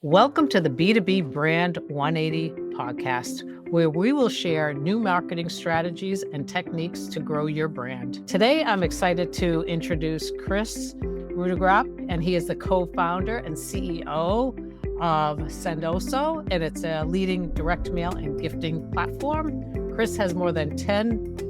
Welcome to the B2B Brand 180 podcast, where we will share new marketing strategies and techniques to grow your brand. Today, I'm excited to introduce Kris Rudeegraap, and he is the co-founder and CEO of Sendoso, and it's a leading direct mail and gifting platform. Kris has more than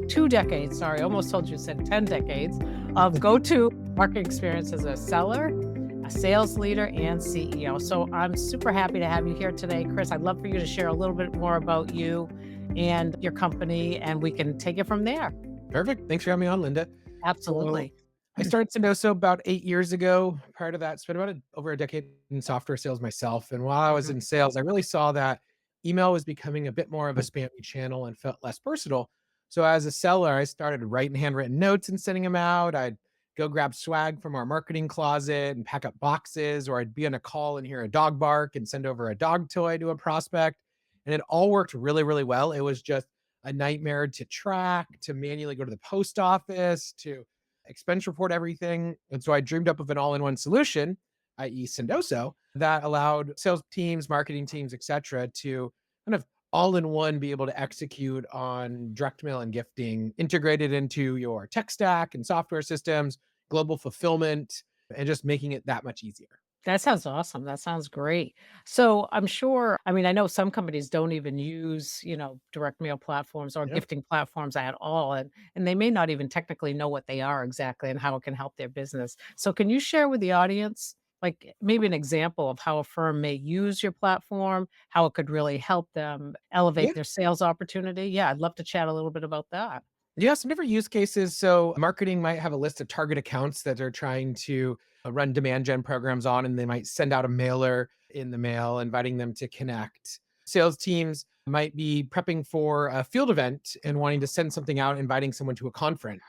2 decades, sorry, I almost told you said 10 decades, of go-to marketing experience as a seller, a sales leader, and CEO. So I'm super happy to have you here today, Kris. I'd love for you to share a little bit more about you and your company, and we can take it from there. Perfect. Thanks for having me on, Linda. So Absolutely. I started Sendoso about 8 years ago. Prior to that, spent over a decade in software sales myself. And while I was Mhm. in sales, I really saw that email was becoming a bit more of a spammy channel and felt less personal. So as a seller, I started writing handwritten notes and sending them out. I'd go grab swag from our marketing closet and pack up boxes, or I'd be on a call and hear a dog bark and send over a dog toy to a prospect. And it all worked really, really well. It was just a nightmare to track, to manually go to the post office, to expense report everything. And so I dreamed up of an all-in-one solution, i.e. Sendoso, that allowed sales teams, marketing teams, etc., to kind of all in one be able to execute on direct mail and gifting integrated into your tech stack and software systems, global fulfillment, and just making it that much easier. That sounds awesome. That sounds great. So I'm sure, I mean, I know some companies don't even use, direct mail platforms or Yeah. gifting platforms at all. And they may not even technically know what they are exactly and how it can help their business. So can you share with the audience, like maybe an example of how a firm may use your platform, how it could really help them elevate Yeah. their sales opportunity? Yeah, I'd love to chat a little bit about that. Yeah, some different use cases. So, marketing might have a list of target accounts that they're trying to run demand gen programs on, and they might send out a mailer in the mail inviting them to connect. Sales teams might be prepping for a field event and wanting to send something out, inviting someone to a conference.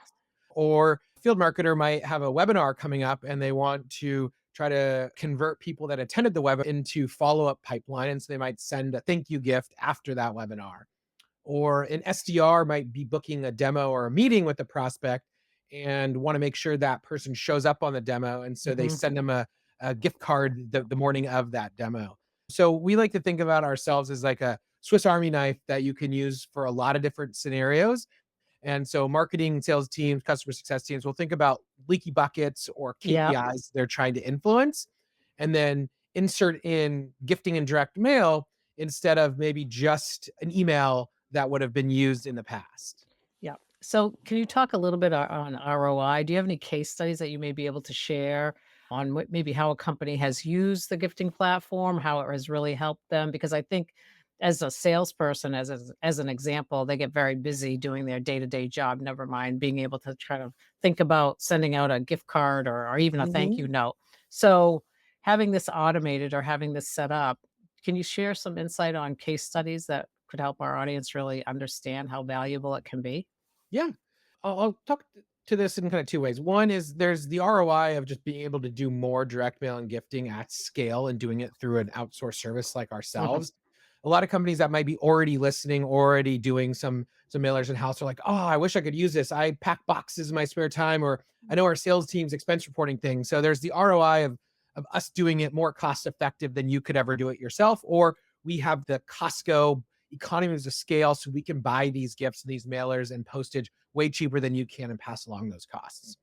Or field marketer might have a webinar coming up and they want to try to convert people that attended the webinar into follow-up pipeline. And so they might send a thank you gift after that webinar. Or an SDR might be booking a demo or a meeting with the prospect and want to make sure that person shows up on the demo. And so they Mhm. send them a gift card the morning of that demo. So we like to think about ourselves as like a Swiss Army knife that you can use for a lot of different scenarios. And so marketing, sales teams, customer success teams will think about leaky buckets or Yep. KPIs they're trying to influence, and then insert in gifting and direct mail instead of maybe just an email that would have been used in the past. Yeah. So, can you talk a little bit on ROI? Do you have any case studies that you may be able to share on what maybe how a company has used the gifting platform, how it has really helped them? Because I think as a salesperson, as an example, they get very busy doing their day-to-day job, never mind being able to try to think about sending out a gift card or even a thank Mhm. you note. So, having this automated or having this set up, can you share some insight on case studies that could help our audience really understand how valuable it can be? Yeah. I'll talk to this in kind of two ways. One is there's the ROI of just being able to do more direct mail and gifting at scale and doing it through an outsourced service like Mhm. ourselves. A lot of companies that might be already listening, already doing some mailers in house are like, oh, I wish I could use this. I pack boxes in my spare time, or I know our sales team's expense reporting thing. So there's the ROI of us doing it more cost effective than you could ever do it yourself. Or we have the Costco economies of scale so we can buy these gifts and these mailers and postage way cheaper than you can and pass along those costs.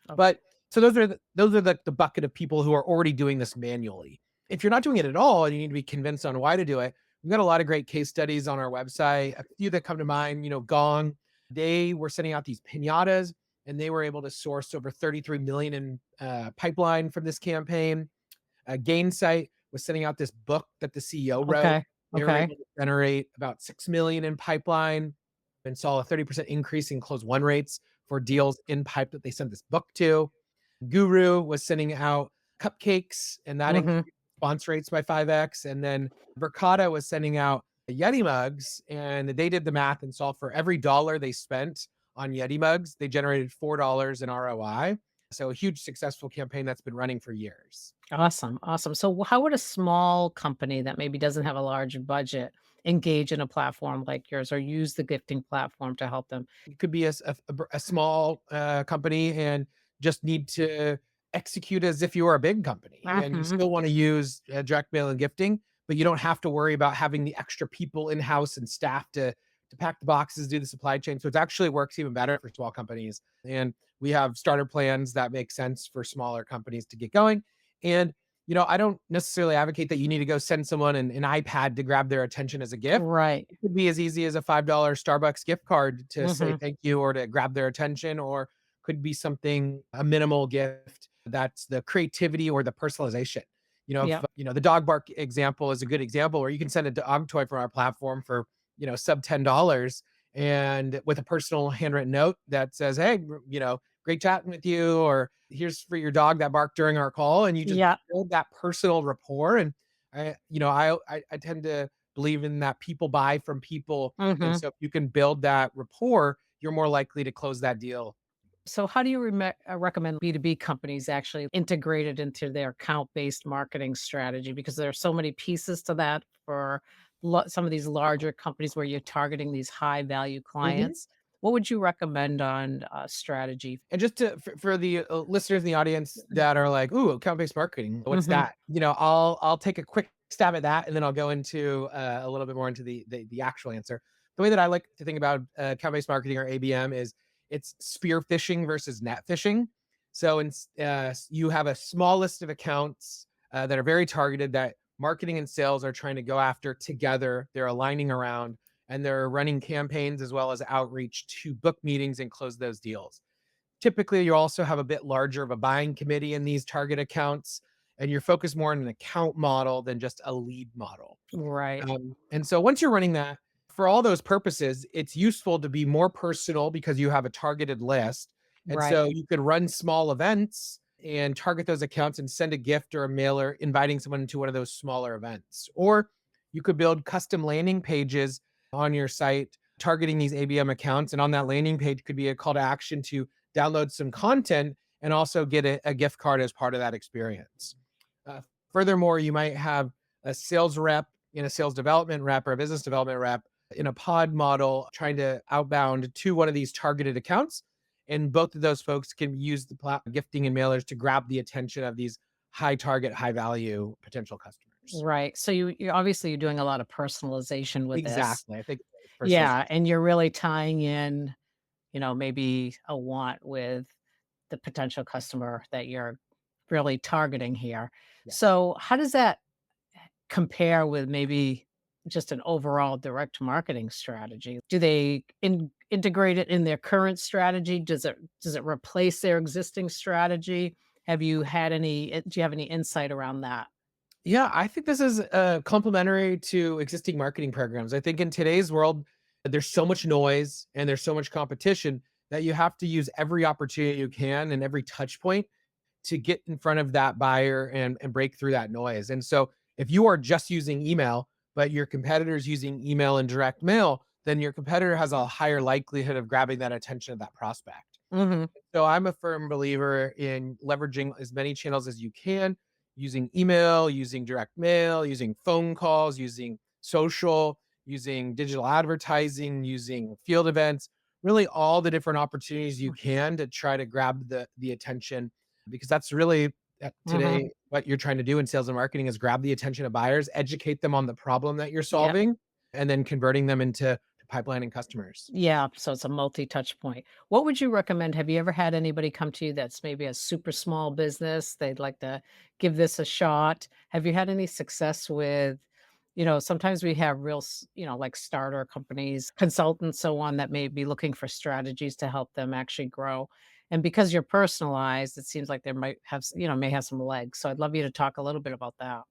Okay. But so those are the bucket of people who are already doing this manually. If you're not doing it at all and you need to be convinced on why to do it, we've got a lot of great case studies on our website. A few that come to mind, Gong, they were sending out these pinatas and they were able to source over 33 million in pipeline from this campaign. Gainsight was sending out this book that the CEO wrote. Okay. They were Okay. able to generate about 6 million in pipeline and saw a 30% increase in close one rates for deals in pipe that they sent this book to. Guru was sending out cupcakes and that Mhm. increased response rates by 5x. And then Verkada was sending out Yeti mugs and they did the math and saw for every dollar they spent on Yeti mugs, they generated $4 in ROI. So a huge successful campaign that's been running for years. Awesome, awesome. So how would a small company that maybe doesn't have a large budget engage in a platform like yours or use the gifting platform to help them? You could be a small company and just need to execute as if you were a big company and you Mhm. still want to use direct mail and gifting, but you don't have to worry about having the extra people in house and staff to pack the boxes, do the supply chain. So it actually works even better for small companies. And we have starter plans that make sense for smaller companies to get going. And I don't necessarily advocate that you need to go send someone an iPad to grab their attention as a gift. Right. It could be as easy as a $5 Starbucks gift card to say Mhm. thank you or to grab their attention, or could be something, a minimal gift that's the creativity or the personalization. If Yep. the dog bark example is a good example where you can send a dog toy from our platform for, sub $10 and with a personal handwritten note that says, hey, great chatting with you, or here's for your dog that barked during our call. And you just Yeah. build that personal rapport. And I tend to believe in that people buy from people. And Mhm. so if you can build that rapport, you're more likely to close that deal. So how do you recommend B2B companies actually integrate it into their account-based marketing strategy? Because there are so many pieces to that for some of these larger companies where you're targeting these high-value Mhm. clients. What would you recommend on strategy? And just for the listeners in the audience that are like, "Ooh, account-based marketing, what's Mhm. that?" I'll take a quick stab at that, and then I'll go into a little bit more into the actual answer. The way that I like to think about account-based marketing or ABM is it's spear fishing versus net fishing. So, you have a small list of accounts that are very targeted that marketing and sales are trying to go after together. They're aligning around, and they're running campaigns as well as outreach to book meetings and close those deals. Typically, you also have a bit larger of a buying committee in these target accounts, and you're focused more on an account model than just a lead model. Right. And so once you're running that, for all those purposes, it's useful to be more personal because you have a targeted list. And Right. so you could run small events and target those accounts and send a gift or a mailer inviting someone to one of those smaller events. Or you could build custom landing pages on your site targeting these ABM accounts. And on that landing page could be a call to action to download some content and also get a gift card as part of that experience. Uh, Furthermore, you might have a sales rep in a sales development rep or a business development rep in a pod model trying to outbound to one of these targeted accounts. And both of those folks can use the gifting and mailers to grab the attention of these high target, high value potential customers. Right. So you're obviously you're doing a lot of personalization with this. Exactly. I think Yeah, personalization. and you're really tying in, maybe a want with the potential customer that you're really targeting here. Yeah. So, how does that compare with maybe just an overall direct marketing strategy? Do they integrate it in their current strategy? Does it replace their existing strategy? Do you have any insight around that? Yeah, I think this is complementary to existing marketing programs. I think in today's world, there's so much noise and there's so much competition that you have to use every opportunity you can and every touch point to get in front of that buyer and break through that noise. And so if you are just using email, but your competitor is using email and direct mail, then your competitor has a higher likelihood of grabbing that attention of that prospect. Mhm. So I'm a firm believer in leveraging as many channels as you can, using email, using direct mail, using phone calls, using social, using digital advertising, using field events, really all the different opportunities you can to try to grab the attention, because that's really Mhm. today what you're trying to do in sales and marketing is grab the attention of buyers, educate them on the problem that you're Yep. solving, and then converting them into pipeline and customers. Yeah, so it's a multi-touch point. What would you recommend? Have you ever had anybody come to you that's maybe a super small business? They'd like to give this a shot. Have you had any success with, sometimes we have like starter companies, consultants, so on, that may be looking for strategies to help them actually grow. And because you're personalized, it seems like there might have, may have some legs. So I'd love you to talk a little bit about that.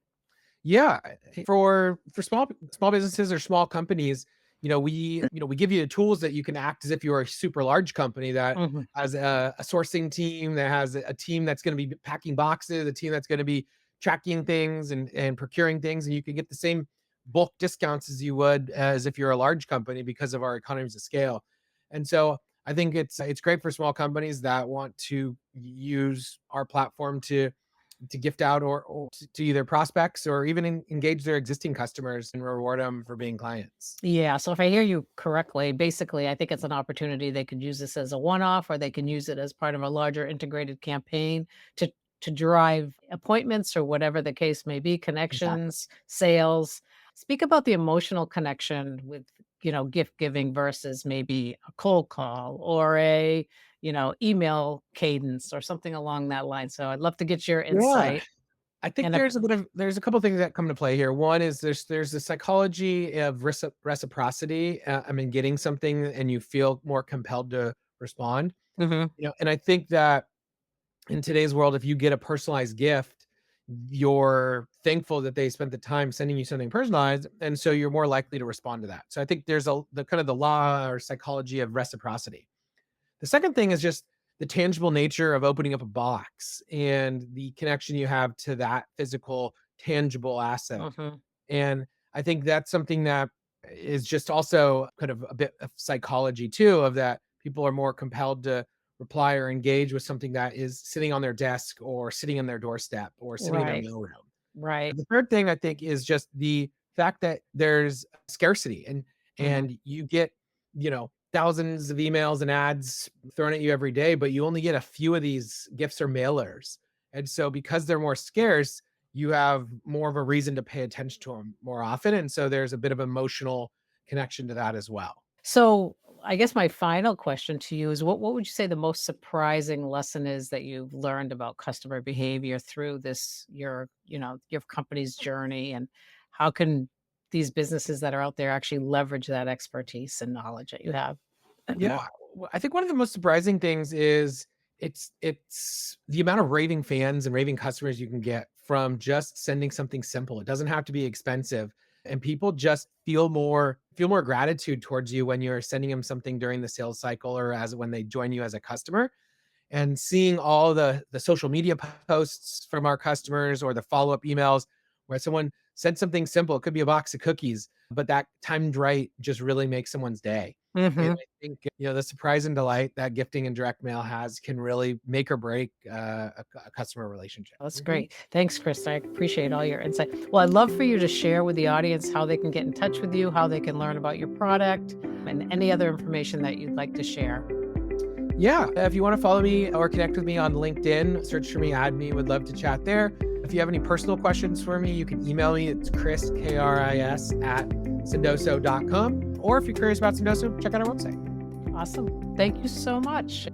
Yeah, for small businesses or small companies, we give you the tools that you can act as if you're a super large company that Mhm. has a sourcing team, that has a team that's going to be packing boxes, a team that's going to be tracking things and procuring things, and you can get the same bulk discounts as you would as if you're a large company because of our economies of scale. And so I think it's great for small companies that want to use our platform to gift out or to either prospects or even engage their existing customers and reward them for being clients. Yeah, so if I hear you correctly, basically, I think it's an opportunity. They could use this as a one-off, or they can use it as part of a larger integrated campaign to to drive appointments or whatever the case may be, Exactly. connections, sales. Speak about the emotional connection with, gift giving versus maybe a cold call or a, email cadence or something along that line. So I'd love to get your Yeah. insight. I think And a there's a couple things that come to play here. One is there's the psychology of reciprocity. I mean, getting something and you feel more compelled to respond. Mhm. And I think that in today's world, if you get a personalized gift, you're thankful that they spent the time sending you something personalized, and so you're more likely to respond to that. So I think there's the kind of the law or psychology of reciprocity. The second thing is just the tangible nature of opening up a box and the connection you have to that physical, tangible asset. Mhm. And I think that's something that is just also kind of a bit of psychology too, of that people are more compelled to reply or engage with something that is sitting on their desk or sitting on their doorstep or sitting in their Right. mailroom. Right. The third thing I think is just the fact that there's scarcity and Mhm. you get, thousands of emails and ads thrown at you every day, but you only get a few of these gifts or mailers. And so because they're more scarce, you have more of a reason to pay attention to them more often. And so there's a bit of emotional connection to that as well. So, I guess my final question to you is what would you say the most surprising lesson is that you've learned about customer behavior through this your company's journey, and how can these businesses that are out there actually leverage that expertise and knowledge that you have? Yeah, I think one of the most surprising things is it's the amount of raving fans and raving customers you can get from just sending something simple. It doesn't have to be expensive, and people just feel more gratitude towards you when you're sending them something during the sales cycle or as when they join you as a customer. And seeing all the social media posts from our customers or the follow-up emails where someone said something simple, it could be a box of cookies, but that timed right just really makes someone's day. And Mhm. I think, the surprise and delight that gifting and direct mail has can really make or break a customer relationship. That's Mhm. great. Thanks, Chris. I appreciate all your insight. Well, I'd love for you to share with the audience how they can get in touch with you, how they can learn about your product, and any other information that you'd like to share. Yeah, if you want to follow me or connect with me on LinkedIn, search for me, add me. Would love to chat there. If you have any personal questions for me, you can email me. It's Kris, Kris, at sendoso.com. Or if you're curious about Sendoso, check out our website. Awesome. Thank you so much.